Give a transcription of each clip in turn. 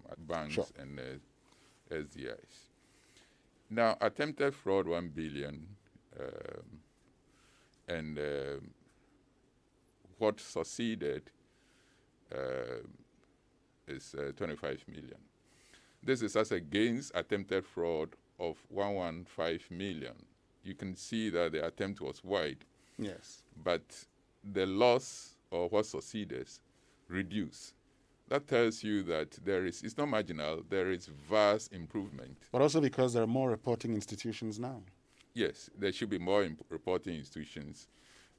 at banks Sure. and SDIs. Now, attempted fraud 1 billion, and what succeeded is 25 million. This is as against attempted fraud of 115 million. You can see that the attempt was wide, Yes. but the loss or what succeeded reduced. That tells you that it's not marginal, there is vast improvement. But also because there are more reporting institutions now. Yes, there should be more reporting institutions,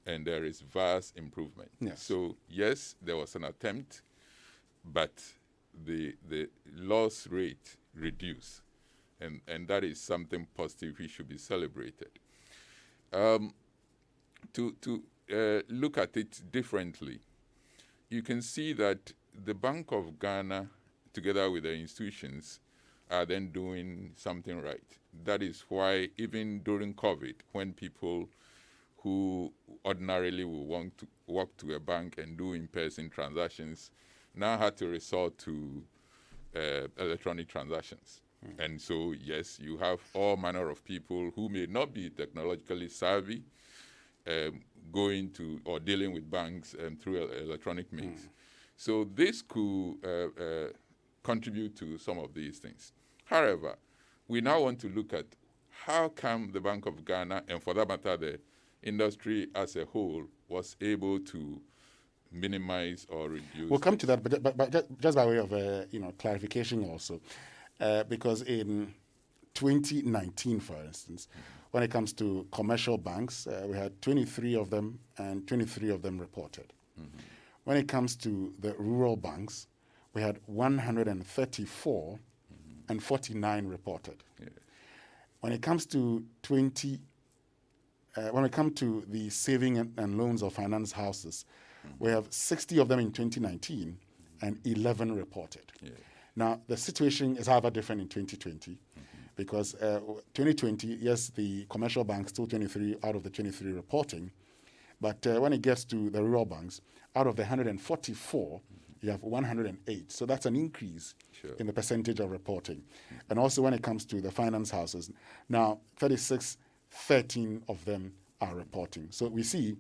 and there is vast improvement. Yes. So yes, there was an attempt, but the loss rate reduced, and that is something positive we should be celebrated. To look at it differently, you can see that the Bank of Ghana, together with the institutions, are then doing something right. That is why even during COVID, when people who ordinarily would want to walk to a bank and do in-person transactions now had to resort to electronic transactions. And so, yes, you have all manner of people who may not be technologically savvy going to or dealing with banks through electronic means. So this could contribute to some of these things. However, we now want to look at how come the Bank of Ghana, and for that matter, the industry as a whole, was able to minimize or reduce. We'll come to that, but just by way of clarification also, because in 2019, for instance, when it comes to commercial banks, we had 23 of them, and 23 of them reported. Mm-hmm. When it comes to the rural banks, we had 134 and 49 reported. Yeah. When it comes to when it comes to the saving and loans of finance houses, we have 60 of them in 2019 and 11 reported. Yeah. Now, the situation is however different in 2020 because 2020, yes, the commercial banks still 23 out of the 23 reporting, but when it gets to the rural banks, out of the 144, you have 108. So that's an increase in the percentage of reporting. And also when it comes to the finance houses, now 13 of them are reporting. So we see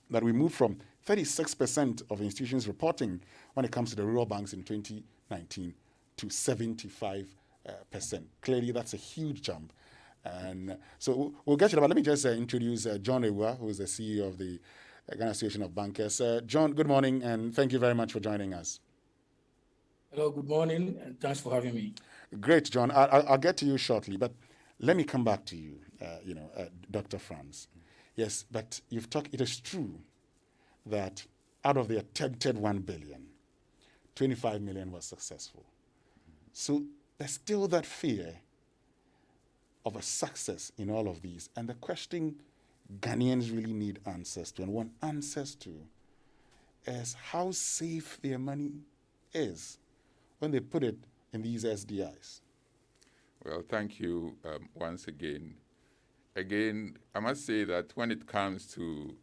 that we moved from 36% of institutions reporting when it comes to the rural banks in 2019 to 75%. Clearly, that's a huge jump. And so we'll get to that, but let me just introduce John Ewua, who is the CEO of the Ghana Association of Bankers. John, good morning, and thank you very much for joining us. Hello, good morning, and thanks for having me. Great, John. I'll get to you shortly, but let me come back to you, Dr. Franz. Yes, but it is true that out of the attempted 1 billion, 25 million was successful. So there's still that fear of a success in all of these. And the question Ghanaians really need answers to and want answers to is how safe their money is when they put it in these SDIs. Well, thank you once again. Again, I must say that when it comes to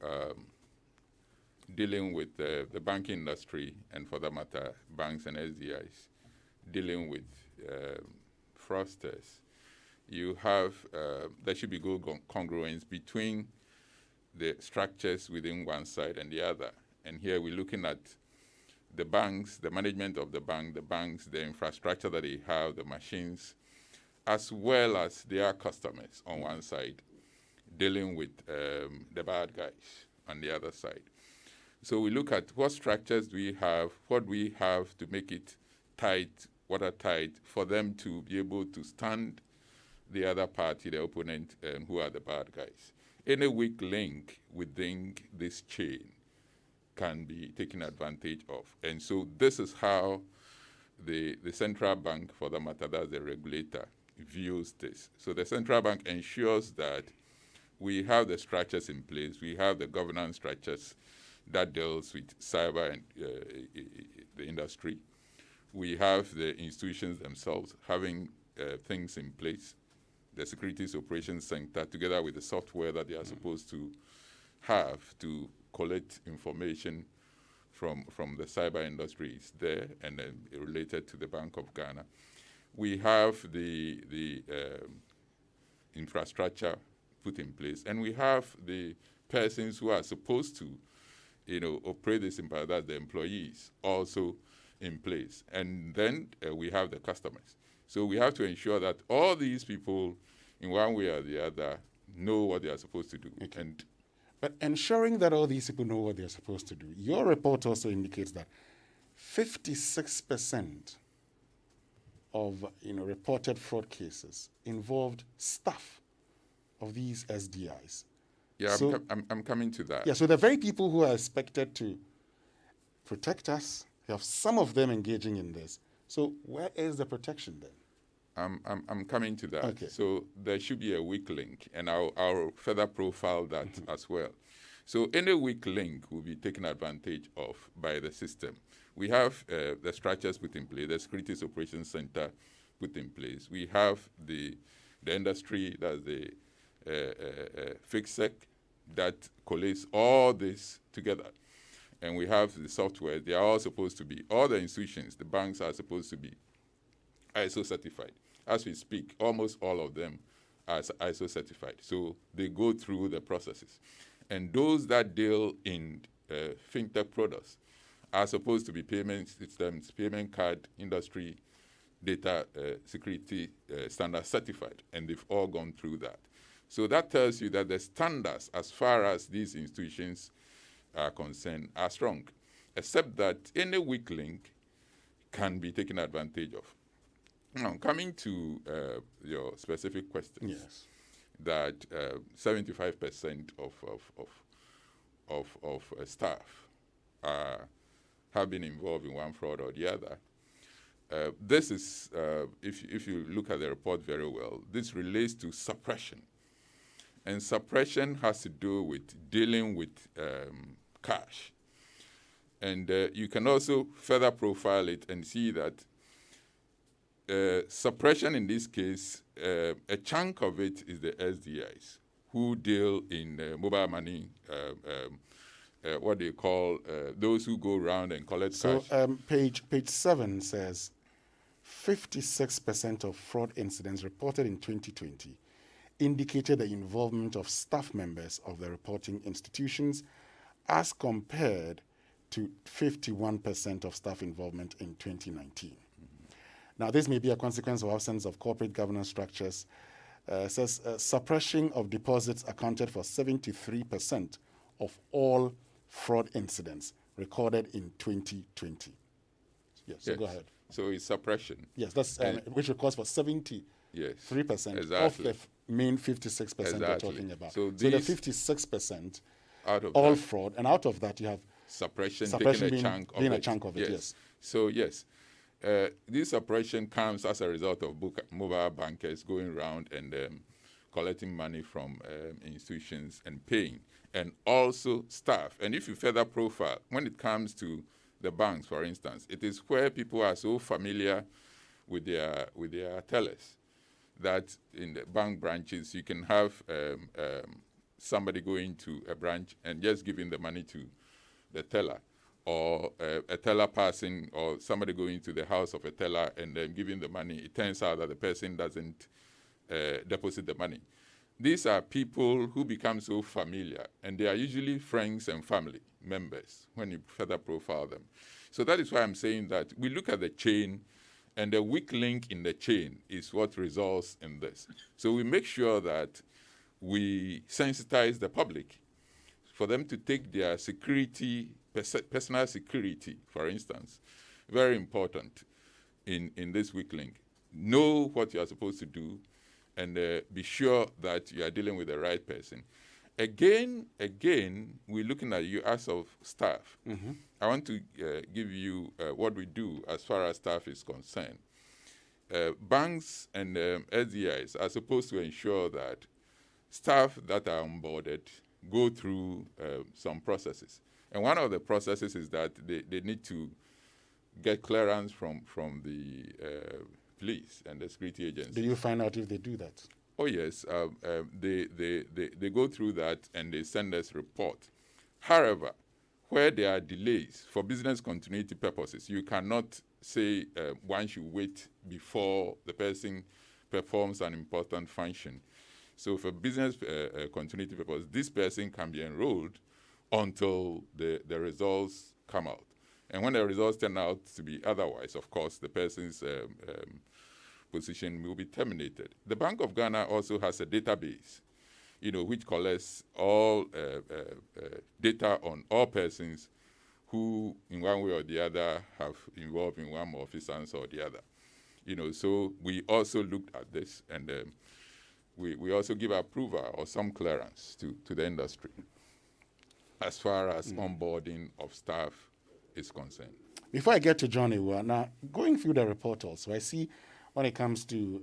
dealing with the banking industry, and for that matter, banks and SDIs, dealing with fraudsters, you have, there should be good congruence between the structures within one side and the other. And here we're looking at the banks, the management of the banks, the infrastructure that they have, the machines, as well as their customers on one side, dealing with the bad guys on the other side. So we look at what structures do we have, what we have to make it tight, watertight, for them to be able to stand the other party, the opponent, who are the bad guys. Any weak link within this chain can be taken advantage of. And so this is how the central bank, for the matter, that's the regulator, views this. So the central bank ensures that we have the structures in place, we have the governance structures that deals with cyber and the industry. We have the institutions themselves having things in place, the Securities Operations Center, together with the software that they are supposed to have to collect information from the cyber industry is there, and then related to the Bank of Ghana. We have the infrastructure put in place, and we have the persons who are supposed to, operate this empire, that the employees also in place. And then we have the customers. So we have to ensure that all these people, in one way or the other, know what they are supposed to do. Okay. But ensuring that all these people know what they're supposed to do, your report also indicates that 56% of reported fraud cases involved staff of these SDIs. Yeah, so, I'm coming to that. Yeah, so the very people who are expected to protect us, you have some of them engaging in this. So where is the protection then? I'm coming to that. Okay. So there should be a weak link, and I'll further profile that as well. So any weak link will be taken advantage of by the system. We have the structures put in place, the Securities Operations Center put in place. We have the industry, that's the FICSEC, that collates all this together. And we have the software. They are all supposed to be, all the institutions, the banks are supposed to be ISO certified. As we speak, almost all of them are ISO certified. So they go through the processes. And those that deal in fintech products are supposed to be payment systems, payment card industry, data security standard certified. And they've all gone through that. So that tells you that the standards, as far as these institutions are concerned, are strong, except that any weak link can be taken advantage of. Now, coming to your specific question, yes, that 75% of staff have been involved in one fraud or the other. This is, if you look at the report very well, this relates to suppression. And suppression has to do with dealing with cash. And you can also further profile it and see that suppression in this case, a chunk of it is the SDIs who deal in mobile money, what they call those who go around and collect cash. So page 7 says 56% of fraud incidents reported in 2020 indicated the involvement of staff members of the reporting institutions as compared to 51% of staff involvement in 2019. Now, this may be a consequence of absence of corporate governance structures. It says suppression of deposits accounted for 73% of all fraud incidents recorded in 2020. Yes, so go ahead. So it's suppression. Yes, that's which records for 73% of the main 56% we're talking about. So the 56% out of all that, fraud, and out of that you have suppression being a chunk of it. Yes. So yes. This suppression comes as a result of mobile bankers going around and collecting money from institutions and paying, and also staff. And if you further profile, when it comes to the banks, for instance, it is where people are so familiar with their tellers that in the bank branches you can have somebody going to a branch and just giving the money to the teller, or a teller passing, or somebody going to the house of a teller and then giving the money. It turns out that the person doesn't deposit the money. These are people who become so familiar, and they are usually friends and family members when you further profile them. So that is why I'm saying that we look at the chain, and the weak link in the chain is what results in this. So we make sure that we sensitize the public for them to take their security, personal security, for instance, very important in this weak link. Know what you are supposed to do, and be sure that you are dealing with the right person. Again, we're looking at you as of staff. Mm-hmm. I want to give you what we do as far as staff is concerned. Banks and SDIs are supposed to ensure that staff that are onboarded go through some processes. And one of the processes is that they need to get clearance from the police and the security agencies. Do you find out if they do that? Oh, yes. They go through that and they send us report. However, where there are delays for business continuity purposes, you cannot say one should wait before the person performs an important function. So for business continuity purpose, this person can be enrolled until the results come out. And when the results turn out to be otherwise, of course, the person's position will be terminated. The Bank of Ghana also has a database, which collects all data on all persons who, in one way or the other, have involved in one malfeasance or the other. So we also looked at this, and we also give approval or some clearance to the industry as far as onboarding of staff is concerned. Before I get to Johnny, now going through the reportals, so I see when it comes to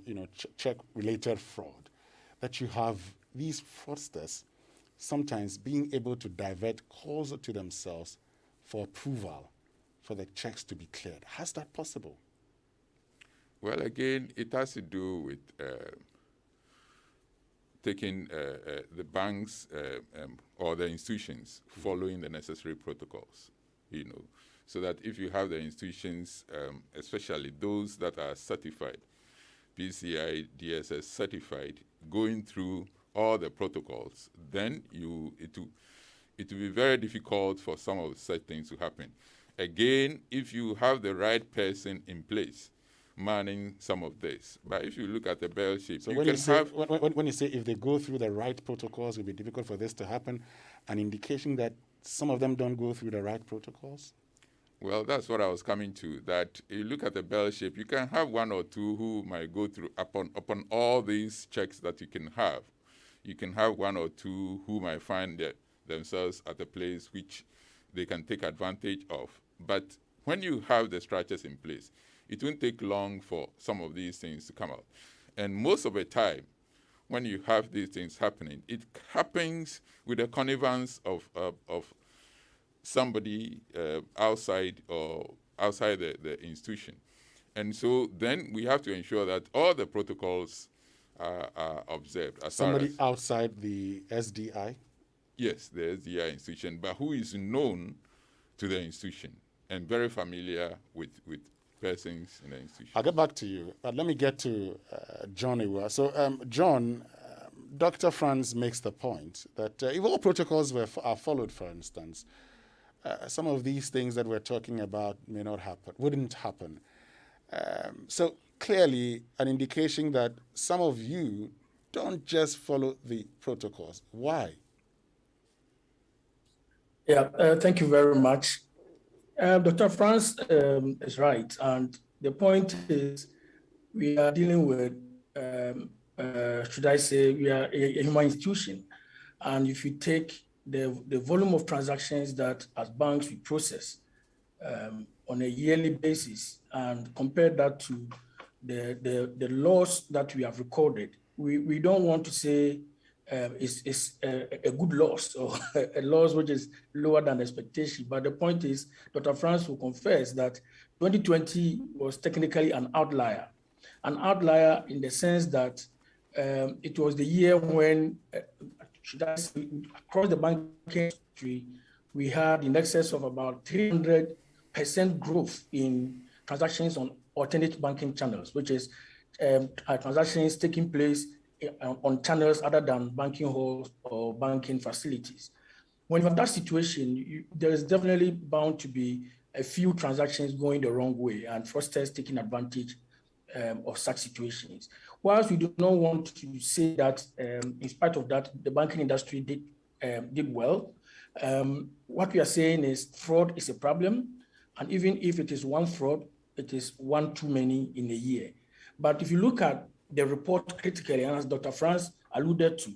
check-related fraud, that you have these fraudsters sometimes being able to divert calls to themselves for approval for the checks to be cleared. How's that possible? Well, again, it has to do with taking the banks or the institutions following the necessary protocols, so that if you have the institutions, especially those that are certified, PCI, DSS certified, going through all the protocols, then it will be very difficult for some of such things to happen. Again, if you have the right person in place manning some of this. But if you look at the bell shape, so when you say if they go through the right protocols, it will be difficult for this to happen, an indication that some of them don't go through the right protocols? Well, that's what I was coming to, that you look at the bell shape, you can have one or two who might go through upon all these checks that you can have. You can have one or two who might find themselves at a place which they can take advantage of. But when you have the structures in place, it won't take long for some of these things to come out. And most of the time, when you have these things happening, it happens with the connivance of somebody outside the institution. And so then we have to ensure that all the protocols are observed. Somebody outside the SDI? Yes, the SDI institution, but who is known to the institution and very familiar with persons in the institution. I'll get back to you, but let me get to Johnny. So, John, Dr. Franz makes the point that if all protocols are followed, for instance, some of these things that we're talking about wouldn't happen. So clearly an indication that some of you don't just follow the protocols. Why? Yeah, thank you very much. Dr. Franz is right. And the point is we are dealing with, should I say, we are a human institution. And if you take the volume of transactions that as banks we process on a yearly basis and compare that to the loss that we have recorded, we don't want to say it's a good loss or a loss which is lower than expectation. But the point is, Dr. Franz will confess that 2020 was technically an outlier in the sense that it was the year when, should I say, across the banking industry, we had in excess of about 300% growth in transactions on alternate banking channels, which is transactions taking place on channels other than banking halls or banking facilities. When you have that situation, there is definitely bound to be a few transactions going the wrong way and fraudsters taking advantage of such situations. Whilst we do not want to say that, in spite of that, the banking industry did well, what we are saying is fraud is a problem, and even if it is one fraud, it is one too many in a year. But if you look at the report critically, and as Dr. Franz alluded to,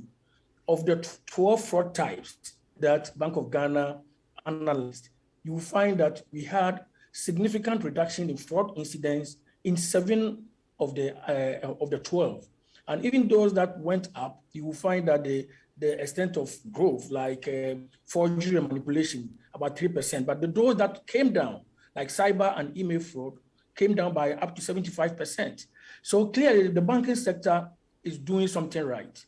of the 12 fraud types that Bank of Ghana analyzed, you will find that we had significant reduction in fraud incidents in 7 of the 12. And even those that went up, you will find that the extent of growth, like forgery and manipulation, about 3%. But those that came down, like cyber and email fraud, came down by up to 75%. So clearly, the banking sector is doing something right.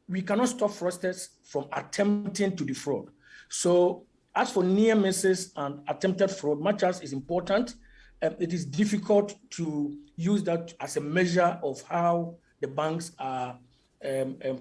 We cannot stop fraudsters from attempting to defraud. So as for near misses and attempted fraud, much as is important, it is difficult to use that as a measure of how the banks are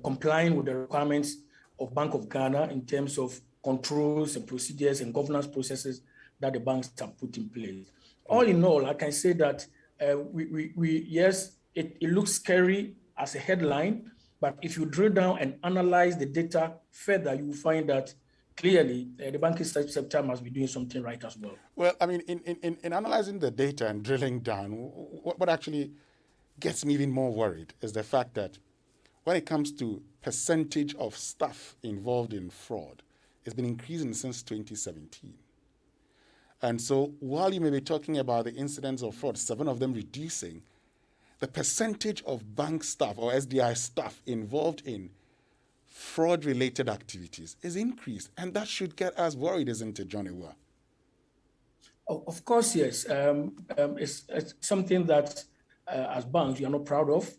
complying with the requirements of Bank of Ghana in terms of controls and procedures and governance processes that the banks have put in place. All in all, I can say that yes, it looks scary as a headline, but if you drill down and analyze the data further, you will find that clearly the banking sector must be doing something right as well. Well, I mean, in analyzing the data and drilling down, what actually gets me even more worried is the fact that when it comes to percentage of staff involved in fraud, it's been increasing since 2017. And so while you may be talking about the incidents of fraud, 7 of them reducing, the percentage of bank staff or SDI staff involved in fraud-related activities is increased. And that should get us worried, isn't it, Johnny? Oh, of course, yes. It's something that as banks we are not proud of,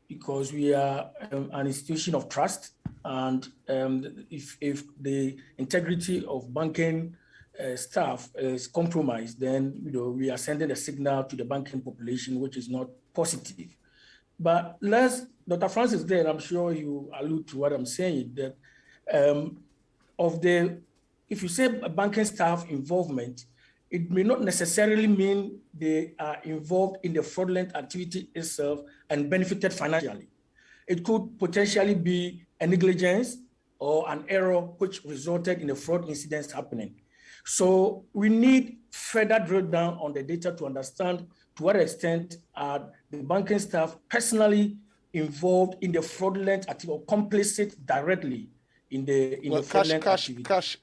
because we are an institution of trust. And if the integrity of banking staff is compromised, then we are sending a signal to the banking population, which is not positive. But Dr. Francis there, and I'm sure you allude to what I'm saying, that if you say banking staff involvement, it may not necessarily mean they are involved in the fraudulent activity itself and benefited financially. It could potentially be a negligence or an error which resulted in a fraud incident happening. So we need further drill down on the data to understand to what extent are the banking staff personally involved in the fraudulent activity or complicit directly in the fraudulent activity. Cash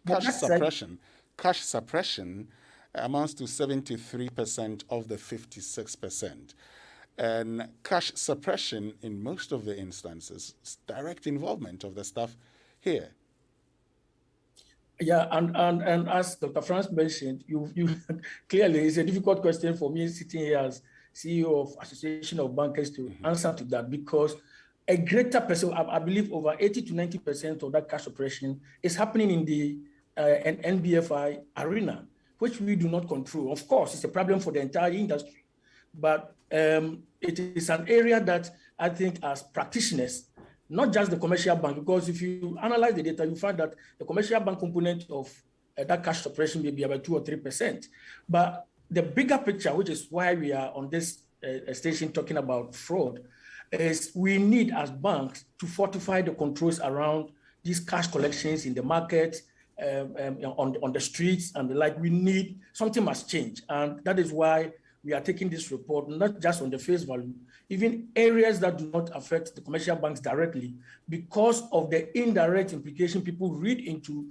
suppression amounts to 73% of the 56%. And cash suppression in most of the instances is direct involvement of the staff here. Yeah, and as Dr. Franz mentioned, you clearly it's a difficult question for me sitting here as CEO of Association of Bankers to answer to that, because a greater percent, I believe over 80 to 90% of that cash suppression is happening in the NBFI arena, which we do not control. Of course, it's a problem for the entire industry, but it is an area that I think as practitioners, not just the commercial bank, because if you analyze the data, you find that the commercial bank component of that cash suppression may be about 2 or 3%. But the bigger picture, which is why we are on this station talking about fraud, is we need as banks to fortify the controls around these cash collections in the market, on the streets and the like. We need, something must change. And that is why we are taking this report, not just on the face value, even areas that do not affect the commercial banks directly, because of the indirect implication people read into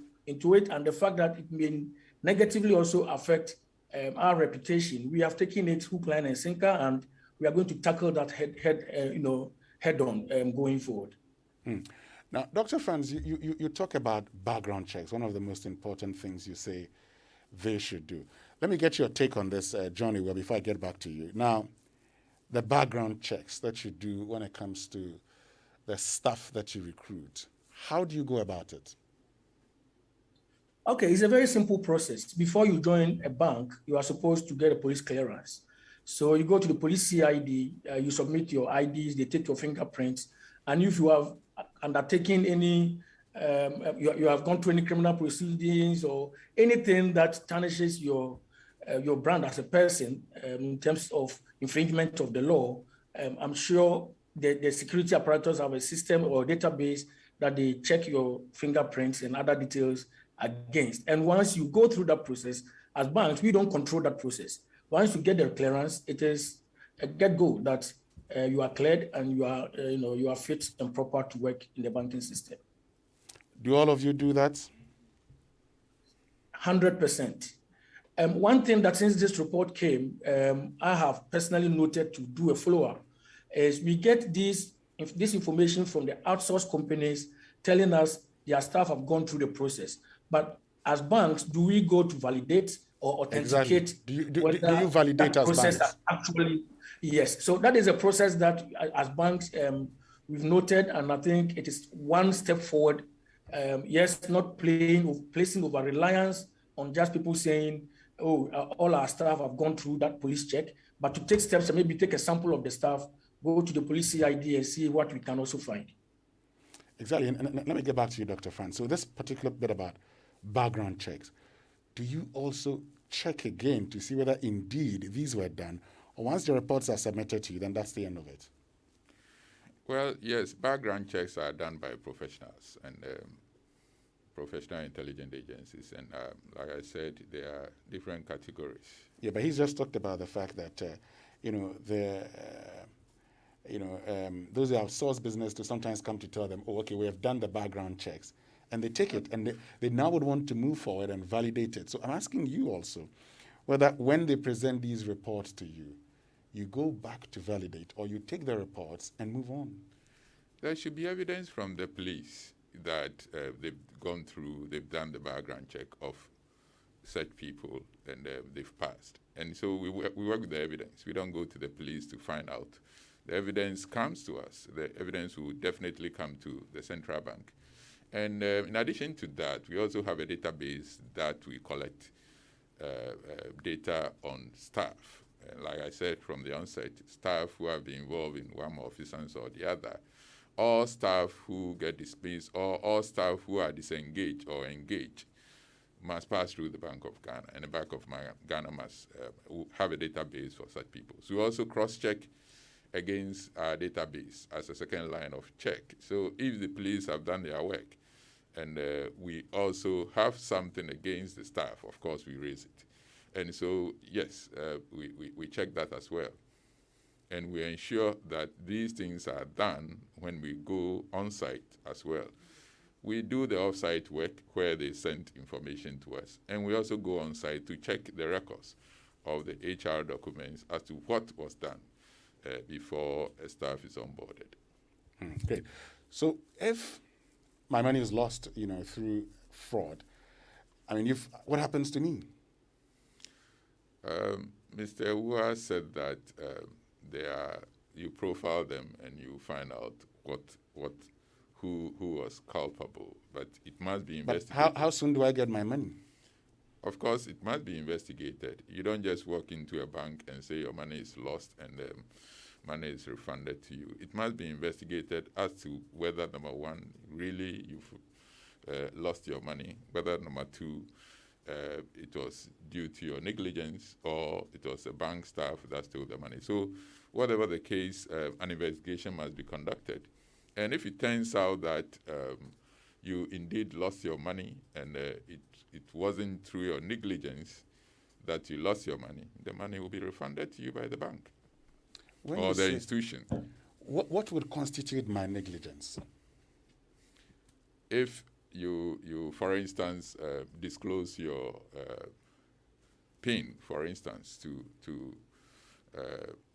it, and the fact that it may negatively also affect our reputation. We have taken it hook, line, and sinker, and we are going to tackle that head on going forward. Now, Dr. Franz, you talk about background checks, one of the most important things you say they should do. Let me get your take on this, Johnny, before I get back to you. Now, the background checks that you do when it comes to the staff that you recruit, how do you go about it? Okay, it's a very simple process. Before you join a bank, you are supposed to get a police clearance. So you go to the police CID, you submit your IDs, they take your fingerprints, and if you have undertaken any, you have gone through any criminal proceedings or anything that tarnishes your brand as a person in terms of infringement of the law, I'm sure the security apparatus have a system or database that they check your fingerprints and other details against. And once you go through that process, as banks, we don't control that process. Once you get the clearance, it is a get-go that you are cleared and you are fit and proper to work in the banking system. Do all of you do that? 100%. One thing that since this report came, I have personally noted to do a follow-up is we get this information from the outsourced companies telling us their staff have gone through the process. But as banks, do we go to validate or authenticate? Exactly. Do you validate as banks? Actually, yes. So that is a process that as banks we've noted, and I think it is one step forward. Yes, not placing over reliance on just people saying, oh, all our staff have gone through that police check, but to take steps and maybe take a sample of the staff, go to the police CID and see what we can also find. Exactly. And let me get back to you, Dr. Franz. So this particular bit about background checks, do you also check again to see whether indeed these were done? Or once the reports are submitted to you, then that's the end of it? Well, yes, background checks are done by professionals and professional intelligence agencies. And like I said, there are different categories. Yeah, but he's just talked about the fact that, those who outsource business to sometimes come to tell them, oh, okay, we have done the background checks. And they take it, and they now would want to move forward and validate it. So I'm asking you also, whether when they present these reports to you, you go back to validate, or you take the reports and move on. There should be evidence from the police that they've gone through, they've done the background check of such people, and they've passed. And so we work with the evidence. We don't go to the police to find out. The evidence comes to us. The evidence will definitely come to the central bank. And in addition to that, we also have a database that we collect data on staff. Like I said from the onset, staff who have been involved in one malfeasance or the other, all staff who get dismissed, or all staff who are disengaged or engaged must pass through the Bank of Ghana, and the Bank of Ghana must have a database for such people. So we also cross-check against our database as a second line of check. So if the police have done their work, and we also have something against the staff, of course we raise it. And so, yes, we check that as well. And we ensure that these things are done when we go on-site as well. We do the off-site work where they send information to us. And we also go on-site to check the records of the HR documents as to what was done before a staff is onboarded. Great. So if my money is lost, through fraud, what happens to me? Mr. Wua said that you profile them and you find out who was culpable, but it must be investigated. But how soon do I get my money? Of course, it must be investigated. You don't just walk into a bank and say your money is lost and money is refunded to you. It must be investigated as to whether, number one, really you've lost your money, whether, number two, it was due to your negligence, or it was a bank staff that stole the money. So whatever the case, an investigation must be conducted. And if it turns out that you indeed lost your money and it wasn't through your negligence that you lost your money, the money will be refunded to you by the bank or the institution. What would constitute my negligence? If you for instance, disclose your PIN, for instance, to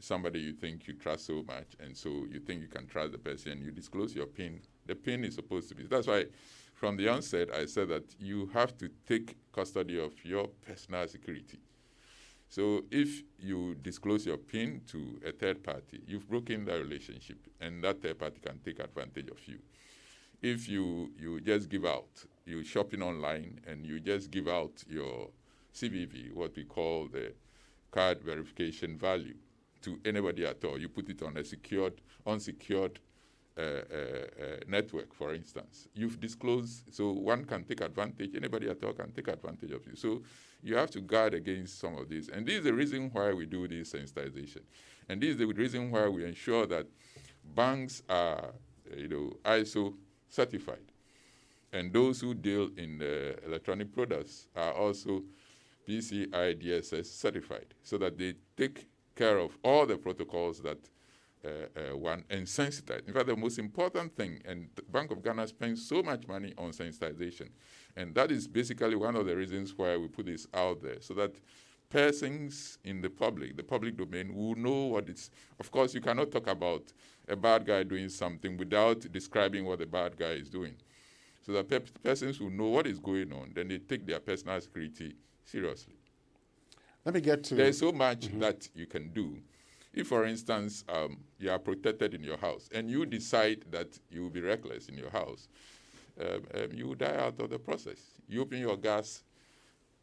somebody you think you trust so much, and so you think you can trust the person, you disclose your PIN. The PIN is supposed to be, that's why from the onset I said that you have to take custody of your personal security. So if you disclose your PIN to a third party, you've broken that relationship, and that third party can take advantage of you. If you just give out, you're shopping online and you just give out your CVV, what we call the card verification value, to anybody at all. You put it on a unsecured network, for instance. You've disclosed, so one can take advantage, anybody at all can take advantage of you. So you have to guard against some of this. And this is the reason why we do this sensitization. And this is the reason why we ensure that banks are, ISO certified. And those who deal in electronic products are also PCI DSS certified, so that they take care of all the protocols that one, and sensitize. In fact, the most important thing, and the Bank of Ghana spends so much money on sensitization, and that is basically one of the reasons why we put this out there, so that persons in the public domain, will know what it's. Of course, you cannot talk about a bad guy doing something without describing what the bad guy is doing. So that persons will know what is going on, then they take their personal security seriously. Let me get to... There's so much that you can do. If, for instance, you are protected in your house and you decide that you will be reckless in your house, you will die out of the process. You open your gas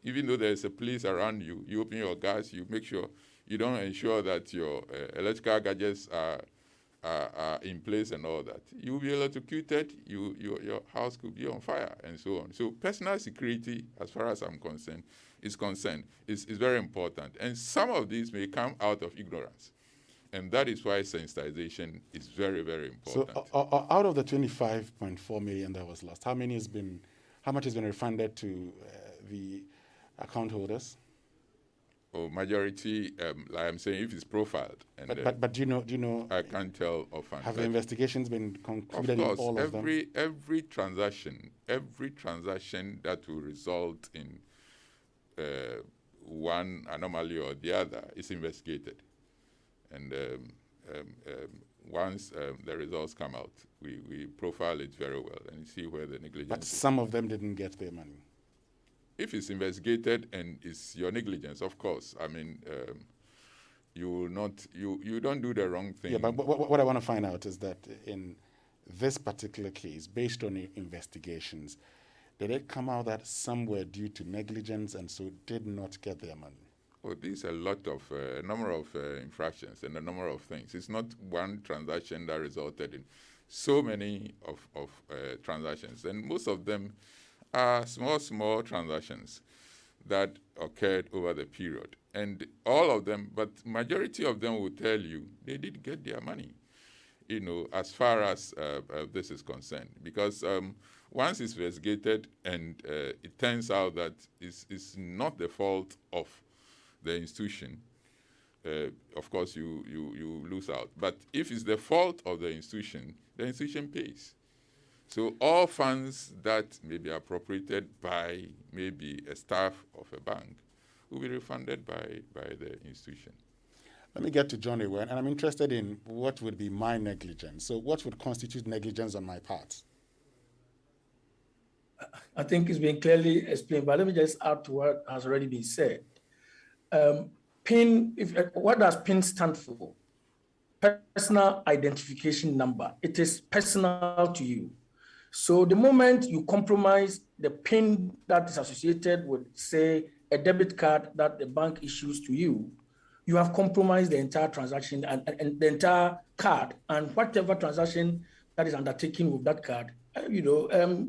even though there's a police around you, you open your gas, you make sure you don't ensure that your electrical gadgets are in place and all that. You'll be electrocuted, your house could be on fire, and so on. So personal security, as far as I'm concerned, is very important. And some of these may come out of ignorance. And that is why sensitization is very, very important. So out of the 25.4 million that was lost, how much has been refunded to the account holders? Oh, majority, like I'm saying, if it's profiled. And, but do you know? I can't tell offhand. Have the investigations been concluded in all of them? Every transaction that will result in one anomaly or the other is investigated. And once the results come out, we profile it very well and see where the negligence But is. some of them didn't get their money. If it's investigated and it's your negligence, of course, I mean, you will not, you don't do the wrong thing. Yeah, but what I want to find out is that in this particular case, based on investigations, did it come out that some were due to negligence and so did not get their money? Well, there's a number of infractions and a number of things. It's not one transaction that resulted in so many of transactions, and most of them are small transactions that occurred over the period. And all of them, but majority of them will tell you they did get their money, as far as this is concerned. Because once it's investigated and it turns out that it's not the fault of the institution, of course you lose out. But if it's the fault of the institution pays. So all funds that may be appropriated by maybe a staff of a bank will be refunded by the institution. Let me get to John Ewen, and I'm interested in what would be my negligence. So what would constitute negligence on my part? I think it's been clearly explained, but let me just add to what has already been said. What does PIN stand for? Personal identification number. It is personal to you. So the moment you compromise the PIN that is associated with, say, a debit card that the bank issues to you, you have compromised the entire transaction and the entire card, and whatever transaction that is undertaken with that card,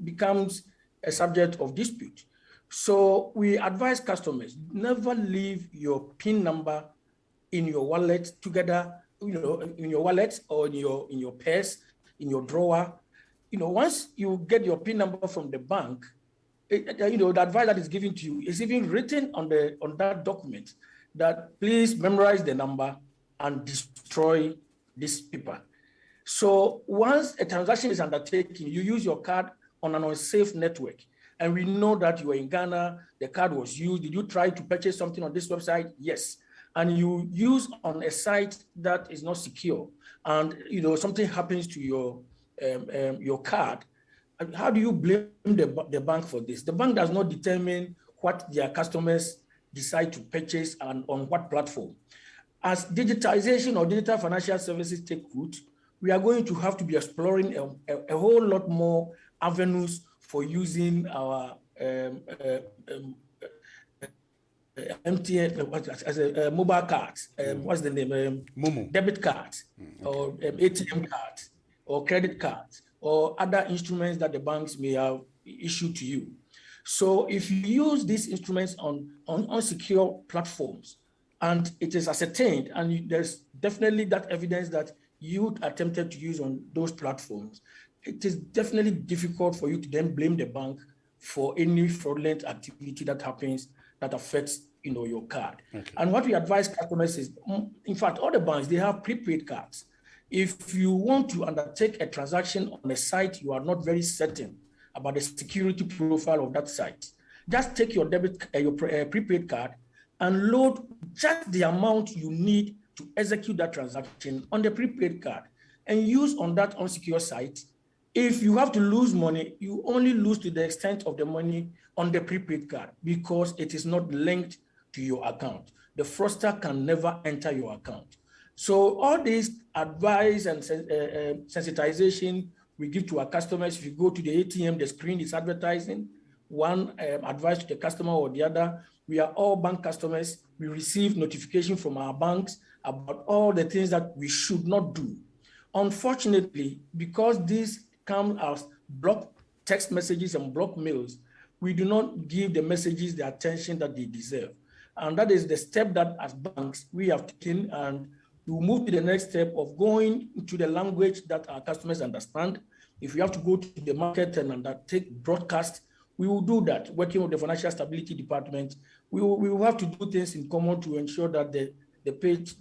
becomes a subject of dispute. So we advise customers, never leave your PIN number in your wallet together, in your wallet or in your purse, in your drawer. Once you get your PIN number from the bank, the advice that is given to you is even written on that document that please memorize the number and destroy this paper. So once a transaction is undertaken, you use your card on an unsafe network. And we know that you are in Ghana, the card was used. Did you try to purchase something on this website? Yes. And you use on a site that is not secure, and something happens to your card. How do you blame the bank for this? The bank does not determine what their customers decide to purchase and on what platform. As digitization or digital financial services take root, we are going to have to be exploring a whole lot more avenues for using our MTN as a mobile cards. What's the name? Momo. Debit cards, or ATM cards, or credit cards, or other instruments that the banks may have issued to you. So if you use these instruments on secure platforms, and it is ascertained, and there's definitely that evidence that you attempted to use on those platforms, it is definitely difficult for you to then blame the bank for any fraudulent activity that happens that affects your card. Okay. And what we advise customers is, in fact, all the banks, they have prepaid cards. If you want to undertake a transaction on a site you are not very certain about the security profile of that site, just take your prepaid card and load just the amount you need to execute that transaction on the prepaid card and use on that unsecure site. If you have to lose money, you only lose to the extent of the money on the prepaid card because it is not linked to your account. The fraudster can never enter your account. So all this advice and sensitization we give to our customers, if you go to the ATM, the screen is advertising. one advice to the customer or the other. We are all bank customers. We receive notification from our banks about all the things that we should not do. Unfortunately, because these come as block text messages and block mails, we do not give the messages the attention that they deserve. And that is the step that as banks we have taken, and we will move to the next step of going into the language that our customers understand. If we have to go to the market and undertake broadcast, we will do that, working with the Financial Stability Department. We will have to do things in common to ensure that the pace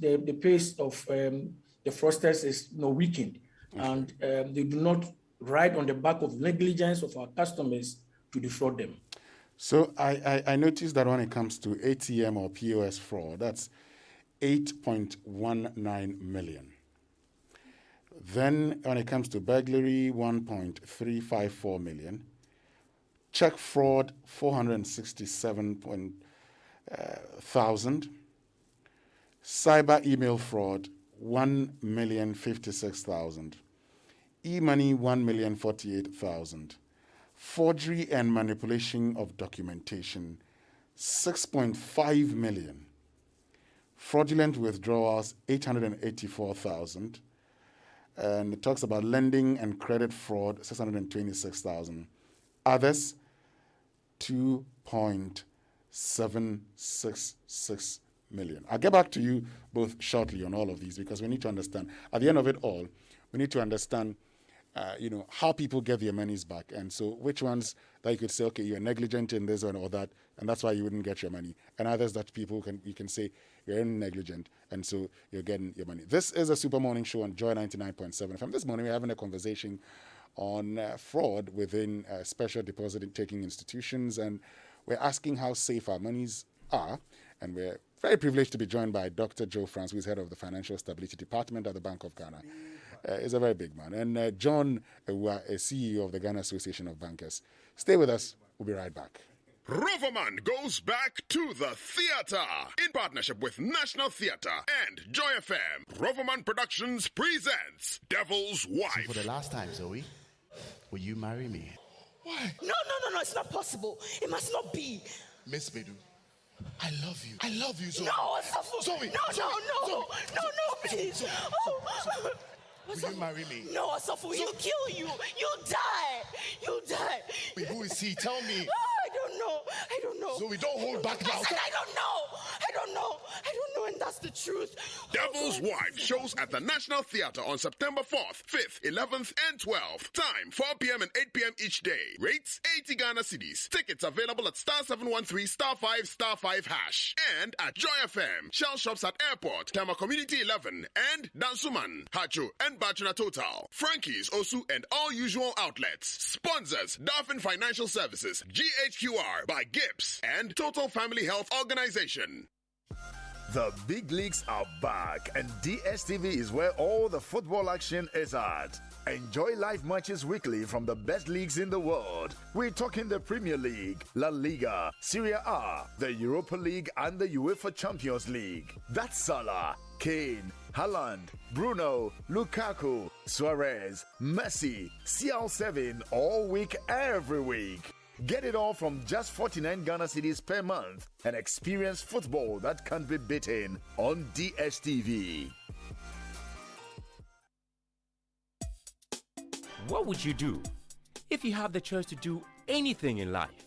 of the fraudsters is weakened, and they do not ride on the back of negligence of our customers to defraud them. So I noticed that when it comes to ATM or POS fraud, that's 8.19 million. Then when it comes to burglary, 1.354 million. Check fraud, 467,000. Cyber email fraud, 1,056,000. E-money, 1,048,000. Forgery and manipulation of documentation, 6.5 million. Fraudulent withdrawals, 884,000. And it talks about lending and credit fraud, 626,000. Others, 2.766 million. I'll get back to you both shortly on all of these, because we need to understand, at the end of it all, we need to understand how people get their monies back. And so which ones that you could say, okay, you're negligent in this one or that, and that's why you wouldn't get your money. And others that you can say you're negligent, and so you're getting your money. This is a Super Morning Show on Joy99.7. From this morning, we're having a conversation on fraud within special deposit-taking institutions, and we're asking how safe our monies are. And we're very privileged to be joined by Dr. Joe France, who is head of the Financial Stability Department at the Bank of Ghana. He's a very big man. And John, who is CEO of the Ghana Association of Bankers. Stay with us. We'll be right back. Roverman goes back to the theater in partnership with National Theatre and Joy FM. Roverman Productions presents Devil's Wife. So for the last time, Zoe, will you marry me? Why? No, it's not possible. It must not be. Miss Bedu, I love you. I love you, Zoe. No, Zoe. No, please. Zoe. Will you marry me? No, Asafu, he'll kill you. You'll die. Wait, who is he? Tell me. I don't know. Zoe, don't hold back now. I said I don't know, and that's the truth. Devil's Wife shows at the National Theatre on September 4th, 5th, 11th, and 12th. Time 4 p.m. and 8 p.m. each day. Rates 80 Ghana cedis. Tickets available at *713 *5 *5#. And at Joy FM, Shell Shops at Airport, Tama Community 11, and Dansuman, Hacho, and Bachuna Total. Frankie's, Osu, and all usual outlets. Sponsors: Dolphin Financial Services, GHQR by Gibbs, and Total Family Health Organization. The big leagues are back, and DSTV is where all the football action is at. Enjoy live matches weekly from the best leagues in the world. We're talking the Premier League, La Liga, Serie A, the Europa League, and the UEFA Champions League. That's Salah, Kane, Haaland, Bruno, Lukaku, Suarez, Messi, CR7 all week, every week. Get it all from just 49 Ghana cedis per month and experience football that can't be beaten on DSTV. What would you do if you have the chance to do anything in life?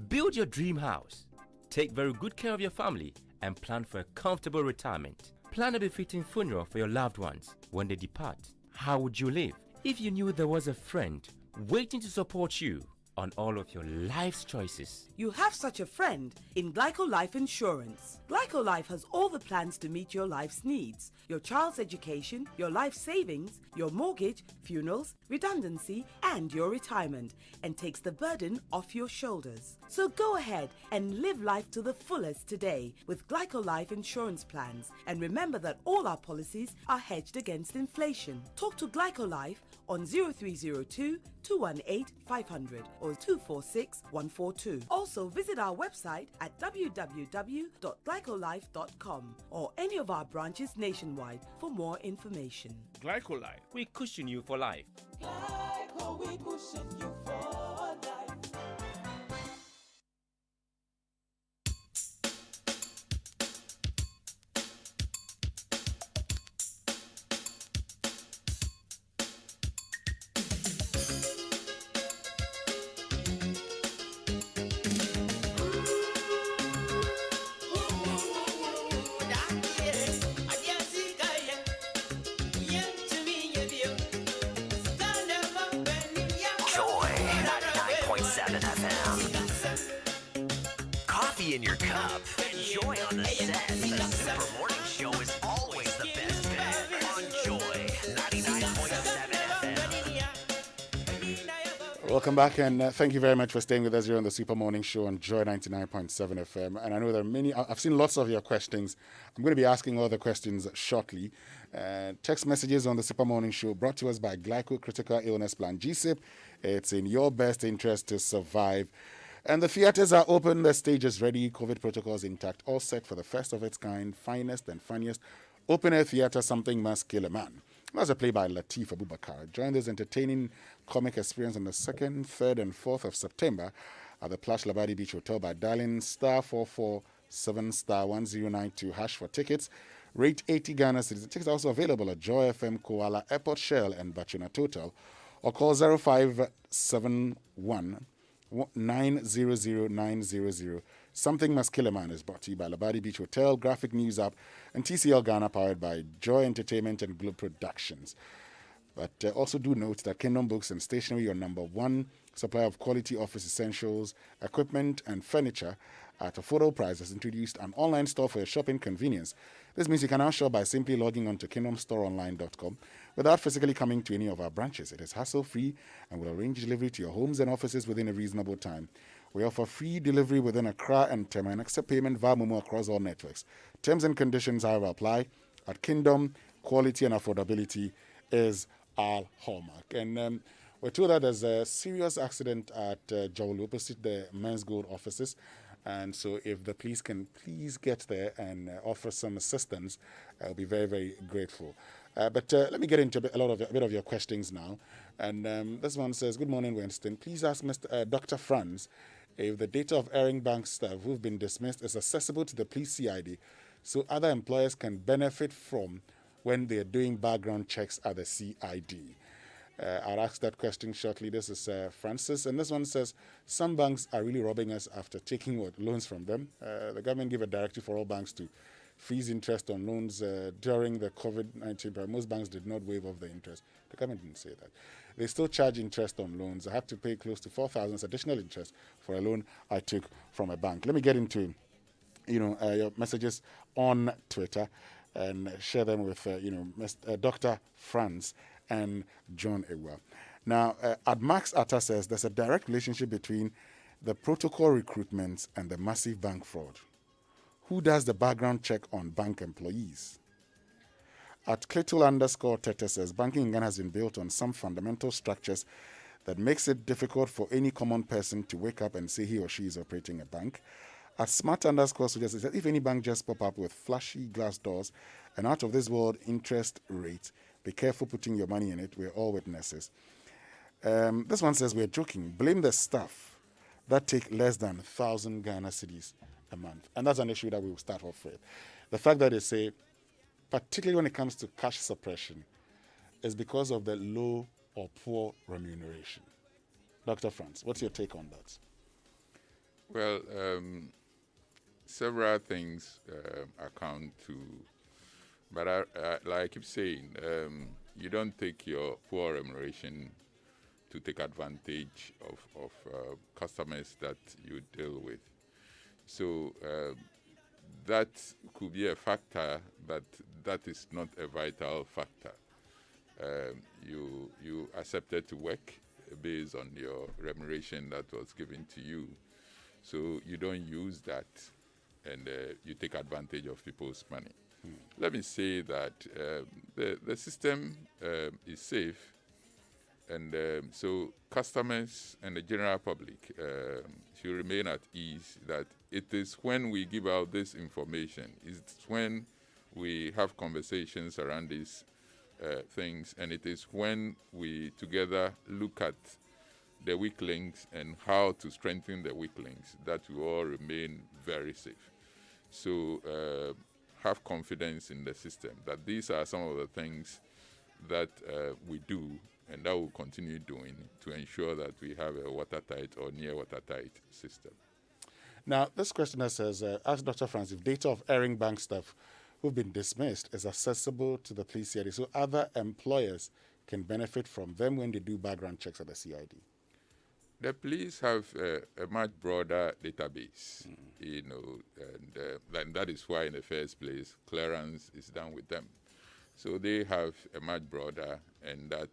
Build your dream house, take very good care of your family, and plan for a comfortable retirement. Plan a befitting funeral for your loved ones when they depart. How would you live if you knew there was a friend waiting to support you on all of your life's choices? You have such a friend in Glyco Life Insurance. Glyco Life has all the plans to meet your life's needs: your child's education, your life savings, your mortgage, funerals, redundancy, and your retirement, and takes the burden off your shoulders. So go ahead and live life to the fullest today with Glyco Life Insurance plans. And remember that all our policies are hedged against inflation. Talk to Glyco Life on 0302 218 500 or 246 142. Also visit our website at www.glycolife.com or any of our branches nationwide for more information. Glyco Life, we cushion you for life. Glyco, we cushion you for life. coffee in your cup, Joy on the set. The Super Morning Show is always the best bet on Joy 99.7 FM. Welcome back, and thank you very much for staying with us here on the Super Morning Show on Joy 99.7 FM. And I know there are many, I've seen lots of your questions. I'm going to be asking all the questions shortly. Text messages on the Super Morning Show brought to us by Glyco Critical Illness Plan GSIP. It's in your best interest to survive. And the theatres are open, the stage is ready, COVID protocols intact, all set for the first of its kind, finest and funniest open-air theatre, Something Must Kill a Man. That's a play by Latif Abubakar. Join this entertaining comic experience on the 2nd, 3rd, and 4th of September at the Plush Labadi Beach Hotel by dialing *447*1092# for tickets. Rate 80 Ghana cedis. The tickets are also available at Joy FM, Koala, Airport Shell, and Bachina Total, or call 0571 900 Something Must Kill a Man is brought to you by Labadi Beach Hotel, Graphic News App, and TCL Ghana, powered by Joy Entertainment and Globe Productions. But also do note that Kingdom Books and Stationery, your number one supplier of quality office essentials, equipment, and furniture at affordable prices, introduced an online store for your shopping convenience. This means you can now shop by simply logging on to kingdomstoreonline.com without physically coming to any of our branches. It is hassle-free and will arrange delivery to your homes and offices within a reasonable time. We offer free delivery within Accra and Tema and accept payment via Momo across all networks. Terms and conditions, however, apply. At Kingdom, quality and affordability is our hallmark. And we're told that there's a serious accident at Jawulu, opposite the Men's Gold offices. And so if the police can please get there and offer some assistance, I'll be very, very grateful. But let me get into a bit of your questions now. And this one says, good morning, Winston. Please ask Dr. Franz if the data of Airing Bank staff who've been dismissed is accessible to the police CID so other employers can benefit from when they're doing background checks at the CID. I'll ask that question shortly. This is Francis, and this one says, some banks are really robbing us after taking loans from them. The government gave a directive for all banks to freeze interest on loans during the COVID-19 period. Most banks did not waive off the interest. The government didn't say that. They still charge interest on loans. I had to pay close to 4,000 additional interest for a loan I took from a bank. Let me get into your messages on Twitter and share them with Dr. Franz and John Ewa. Now, Max Atta says there's a direct relationship between the protocol recruitments and the massive bank fraud. Who does the background check on bank employees? At Clittle_Tete says banking in Ghana has been built on some fundamental structures that makes it difficult for any common person to wake up and say he or she is operating a bank. At Smart_Soldier says if any bank just pop up with flashy glass doors and out of this world interest rate, be careful putting your money in it. We're all witnesses. This one says we're joking. Blame the staff that take less than 1,000 Ghana cedis a month. And that's an issue that we will start off with. The fact that they say, particularly when it comes to cash suppression, is because of the low or poor remuneration. Dr. Franz, what's your take on that? Well, several things account to, but like I keep saying, you don't take your poor remuneration to take advantage of customers that you deal with. So that could be a factor, but that is not a vital factor. You accepted to work based on your remuneration that was given to you. So you don't use that and you take advantage of people's money. Let me say that the system is safe, and so customers and the general public should remain at ease that it is when we give out this information, it's when we have conversations around these things, and it is when we together look at the weak links and how to strengthen the weak links that we all remain very safe. So have confidence in the system that these are some of the things that we do and that we'll continue doing to ensure that we have a watertight or near watertight system. Now, this questioner says, ask Dr. Franz if data of Airing Bank staff who've been dismissed is accessible to the police CID so other employers can benefit from them when they do background checks at the CID. The police have a much broader database, and that is why, in the first place, clearance is done with them. So they have a much broader, and that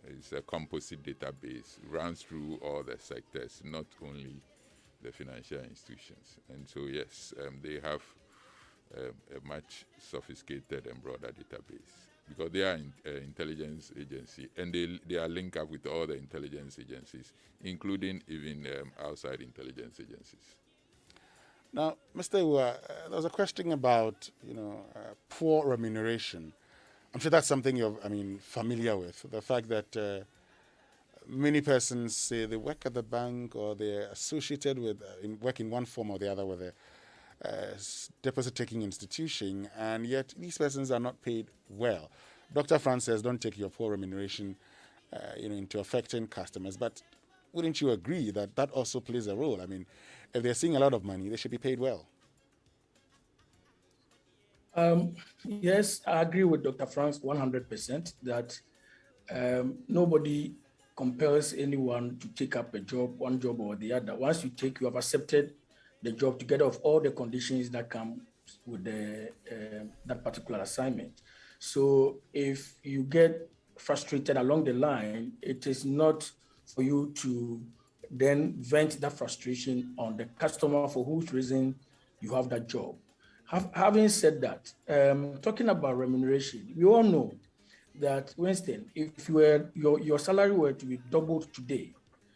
is a composite database, runs through all the sectors, not only the financial institutions. And so, yes, they have a much sophisticated and broader database, because they are an intelligence agency, and they are linked up with all the intelligence agencies, including even outside intelligence agencies. Now, Mr. Iwa, there was a question about, poor remuneration. I'm sure that's something you're, familiar with. The fact that many persons say they work at the bank or they're associated with, work in one form or the other with a deposit-taking institution, and yet these persons are not paid well. Dr. Franz says, don't take your poor remuneration into affecting customers, but wouldn't you agree that that also plays a role? If they're seeing a lot of money, they should be paid well. Yes, I agree with Dr. Franz 100% that nobody compels anyone to take up a job, one job or the other. Once you have accepted the job together of all the conditions that come with that particular assignment. So if you get frustrated along the line, it is not for you to then vent that frustration on the customer for whose reason you have that job. Having said that, talking about remuneration, we all know that, Winston, if your salary were to be doubled today,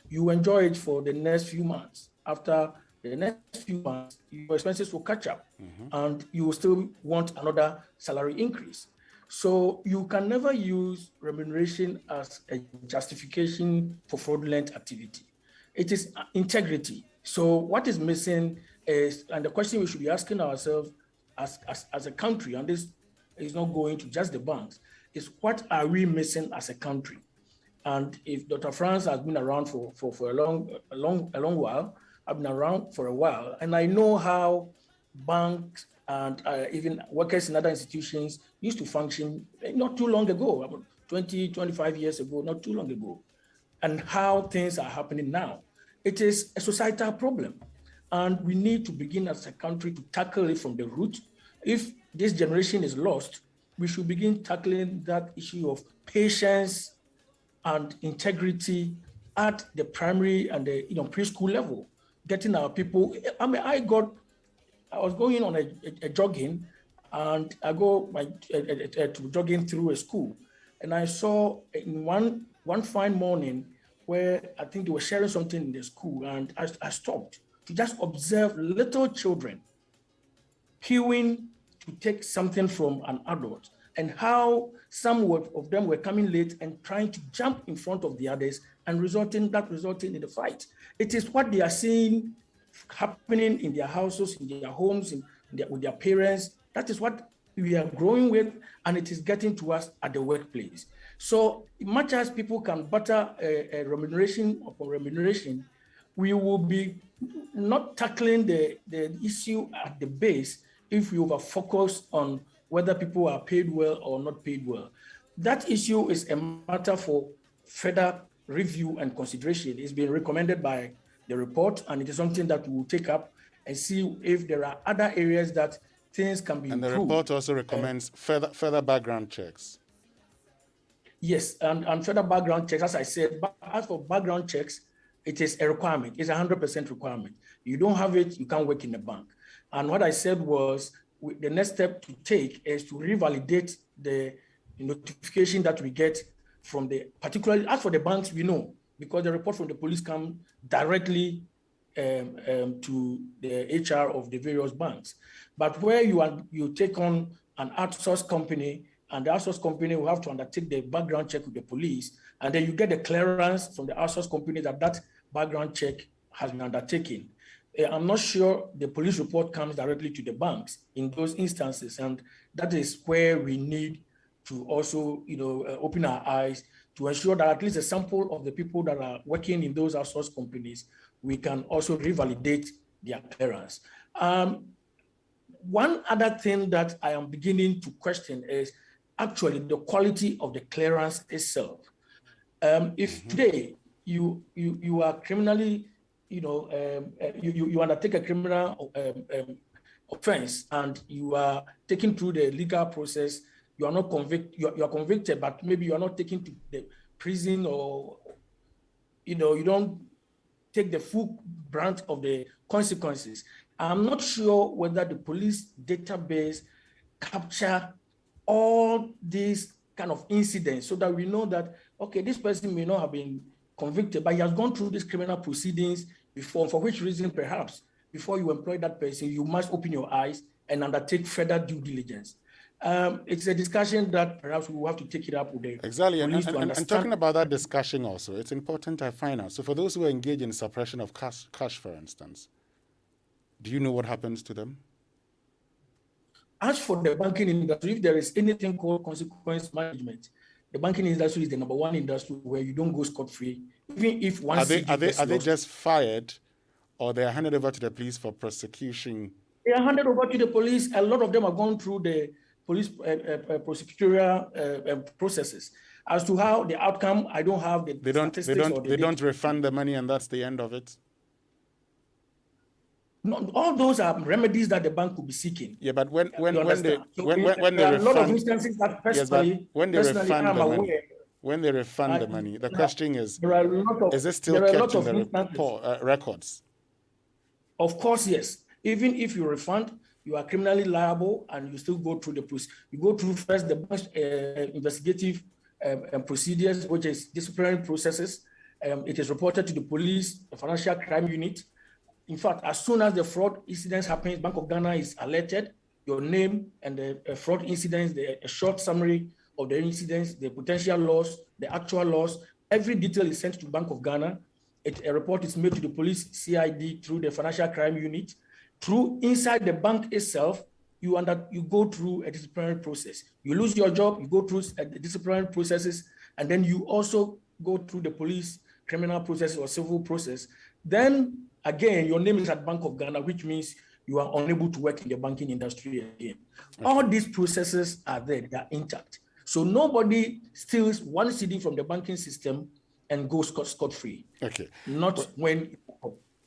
you enjoy it for the next few months. After the next few months, your expenses will catch up, and you will still want another salary increase. So you can never use remuneration as a justification for fraudulent activity. It is integrity. So what is missing is, and the question we should be asking ourselves as a country, and this is not going to just the banks, is what are we missing as a country? And if Dr. Franz has been around for a long while, I've been around for a while, and I know how banks and even workers in other institutions used to function not too long ago, about 20, 25 years ago, not too long ago, and how things are happening now. It is a societal problem, and we need to begin as a country to tackle it from the root. If this generation is lost, we should begin tackling that issue of patience and integrity at the primary and the preschool level, getting our people. I was going on a jogging, and I go to jogging through a school, and I saw in one fine morning where I think they were sharing something in the school, and I stopped to just observe little children queuing to take something from an adult, and how some of them were coming late and trying to jump in front of the others, and resulting in the fight. It is what they are seeing happening in their houses, in their homes, with their parents. That is what we are growing with, and it is getting to us at the workplace. So much as people can butter a remuneration upon remuneration, we will be not tackling the issue at the base if we over focus on whether people are paid well or not paid well. That issue is a matter for further review and consideration. It's been recommended by the report, and it is something that we will take up and see if there are other areas that things can be improved. And the report also recommends further background checks. Yes, and further background checks, as I said, as for background checks, it is a requirement. It's 100% requirement. You don't have it, you can't work in the bank. And what I said was, the next step to take is to revalidate the notification that we get from particularly as for the banks, we know, because the report from the police comes directly to the HR of the various banks. But where you take on an outsourced company, and the outsourced company will have to undertake the background check with the police, and then you get the clearance from the outsourced company that background check has been undertaken. I'm not sure the police report comes directly to the banks in those instances, and that is where we need to also, open our eyes to ensure that at least a sample of the people that are working in those outsourced companies, we can also revalidate their clearance. One other thing that I am beginning to question is actually the quality of the clearance itself. If today you are criminally, you undertake a criminal offense and you are taken through the legal process. You are not convicted. You are convicted, but maybe you are not taken to the prison, or you don't take the full brunt of the consequences. I'm not sure whether the police database capture all these kind of incidents so that we know that, okay, this person may not have been convicted, but he has gone through these criminal proceedings before, for which reason perhaps before you employ that person, you must open your eyes and undertake further due diligence. It's a discussion that perhaps we will have to take it up with the Exactly, police and talking about that discussion also, it's important I find out. So for those who are engaged in suppression of cash, for instance, do you know what happens to them? As for the banking industry, if there is anything called consequence management, the banking industry is the number one industry where you don't go scot-free, even if one are they just fired, or they are handed over to the police for prosecution? They are handed over to the police. A lot of them are going through the police prosecutorial processes. As to how the outcome, I don't have the statistics. They don't refund the money, and that's the end of it. No, all those are remedies that the bank could be seeking. Yeah, but when they refund, a lot of instances that personally, when they refund I'm the aware. Money, when they refund the money, the question is it still there are kept in the records? Of course, yes. Even if you refund, you are criminally liable, and you still go through the process. You go through first the bank's investigative procedures, which is disciplinary processes. It is reported to the police, the financial crime unit. In fact, as soon as the fraud incident happens, Bank of Ghana is alerted, your name and the fraud incidents, a short summary of the incidents, the potential loss, the actual loss. Every detail is sent to Bank of Ghana. A report is made to the police CID through the financial crime unit. Through inside the bank itself, you go through a disciplinary process. You lose your job, you go through the disciplinary processes, and then you also go through the police criminal process or civil process. Then again, your name is at Bank of Ghana, which means you are unable to work in the banking industry again. Okay. All these processes are there, they are intact. So nobody steals one CD from the banking system and goes scot-free. Okay. Not when...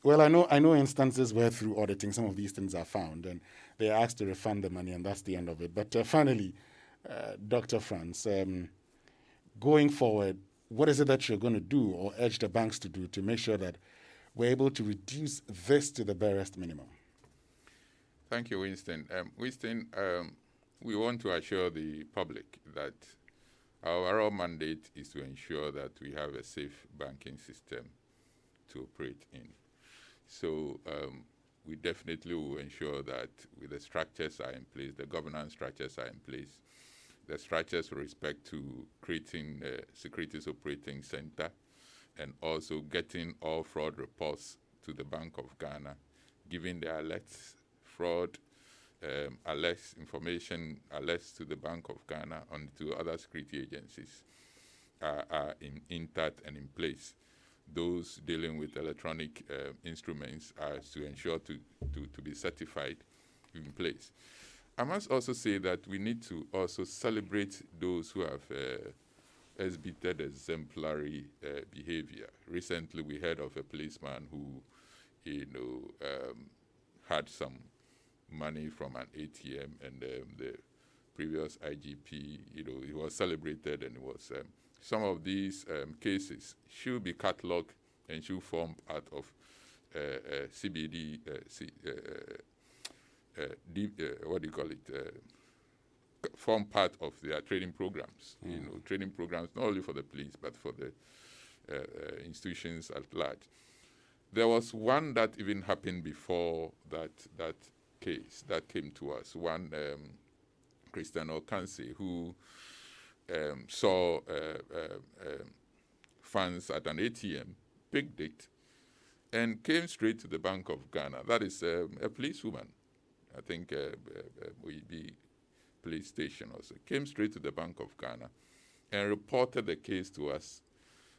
Well, I know instances where through auditing some of these things are found and they are asked to refund the money, and that's the end of it. But finally, Dr. Franz, going forward, what is it that you're going to do or urge the banks to do to make sure that we're able to reduce this to the barest minimum? Thank you, Winston. Winston, we want to assure the public that our overall mandate is to ensure that we have a safe banking system to operate in. So we definitely will ensure that with the structures are in place, the governance structures are in place, the structures with respect to creating a Securities Operating Center, and also getting all fraud reports to the Bank of Ghana, giving the alerts, fraud alerts, information alerts to the Bank of Ghana and to other security agencies are intact and in place. Those dealing with electronic instruments are to ensure to be certified in place. I must also say that we need to also celebrate those who have exhibited exemplary behavior. Recently, we heard of a policeman who, had some money from an ATM, and the previous IGP, he was celebrated, and it was. Some of these cases should be catalogued and should form part of CBD. What do you call it? Form part of their training programs. Training programs not only for the police but for the institutions at large. There was one that even happened before that case that came to us. One Christian Okansi who saw funds at an ATM, picked it, and came straight to the Bank of Ghana. That is a policewoman, I think, we police station also, came straight to the Bank of Ghana and reported the case to us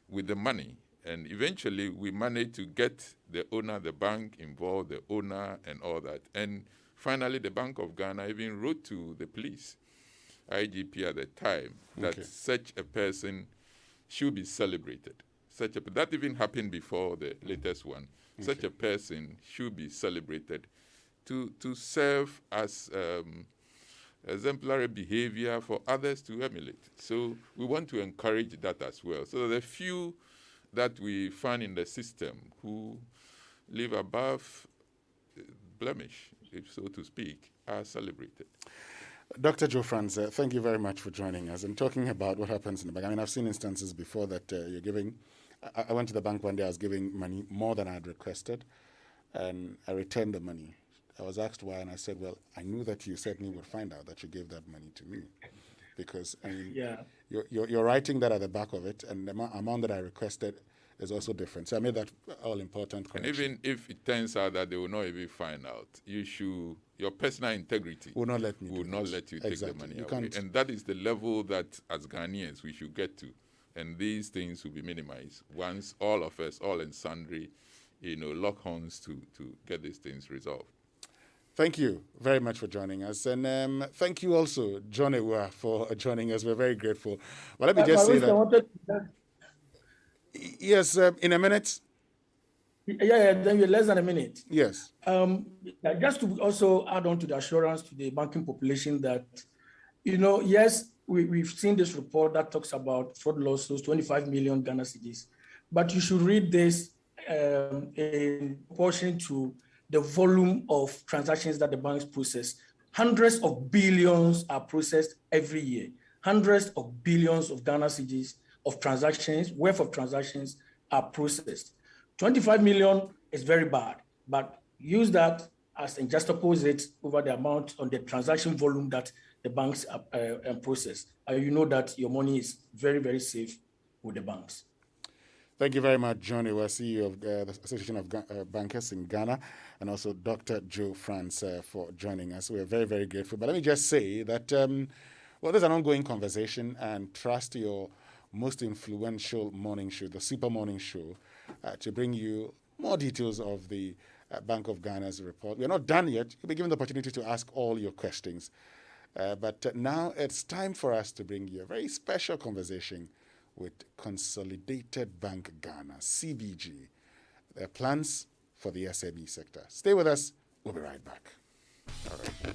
with the money. And eventually we managed to get the owner, the bank involved, the owner and all that. And finally the Bank of Ghana even wrote to the police, IGP at the time, that such a person should be celebrated. that even happened before the latest one. Such a person should be celebrated to serve as exemplary behavior for others to emulate. So we want to encourage that as well. So the few that we find in the system who live above blemish, if so to speak, are celebrated. Dr. Joe Franz, thank you very much for joining us and talking about what happens in the bank. I mean, I've seen instances before that you're giving. I went to the bank one day, I was giving money more than I had requested, and I returned the money. I was asked why, and I said, well, I knew that you certainly would find out that you gave that money to me. Because I mean, you're writing that at the back of it, and the amount that I requested is also different. So I made that all-important correction. And even if it turns out that they will not even find out, your personal integrity will not let you take the money away. And that is the level that, as Ghanaians, we should get to. And these things will be minimized once all of us, all and sundry, lock horns to get these things resolved. Thank you very much for joining us. And thank you also, John Ewa, for joining us. We're very grateful. Well, let me just say that. Yes, in a minute. Yeah, then you're less than a minute. Yes. Just to also add on to the assurance to the banking population that, yes, we've seen this report that talks about fraud losses, 25 million Ghana cedis, but you should read this in proportion to the volume of transactions that the banks process. Hundreds of billions are processed every year. Hundreds of billions of Ghana cedis of transactions, worth of transactions are processed. 25 million is very bad, but use that as and just oppose it over the amount on the transaction volume that the banks process. You know that your money is very, very safe with the banks. Thank you very much, John Ewa, CEO of the Association of Bankers in Ghana, and also Dr. Joe Franz for joining us. We're very, very grateful. But let me just say that, there's an ongoing conversation, and trust your most influential morning show, the Super Morning Show, to bring you more details of the Bank of Ghana's report. We're not done yet. You'll be given the opportunity to ask all your questions. But now it's time for us to bring you a very special conversation with Consolidated Bank Ghana, CBG, their plans for the SME sector. Stay with us. We'll be right back. All right.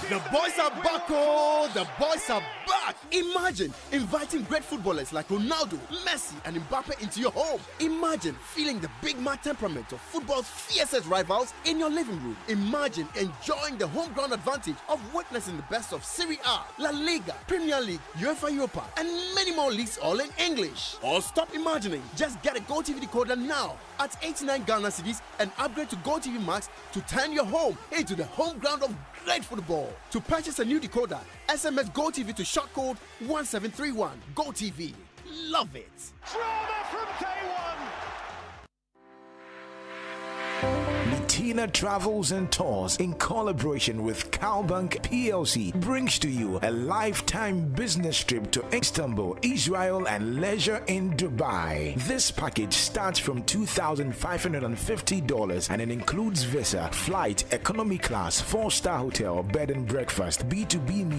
The boys are back, oh! The boys are back! Imagine inviting great footballers like Ronaldo, Messi, and Mbappe into your home. Imagine feeling the big mad temperament of football's fiercest rivals in your living room. Imagine enjoying the home ground advantage of witnessing the best of Serie A, La Liga, Premier League, UEFA Europa, and many more leagues all in English. Or stop imagining. Just get a GoTV decoder now at 89 Ghana cedis and upgrade to GoTV Max to turn your home into the home ground of great football. To purchase a new decoder, SMS GoTV to short code 1731. GoTV. Love it. Drama from day one. Tina Travels and Tours, in collaboration with Cowbank PLC, brings to you a lifetime business trip to Istanbul, Israel, and leisure in Dubai. This package starts from $2,550 and it includes visa, flight, economy class, 4-star hotel, bed and breakfast, B2B meeting,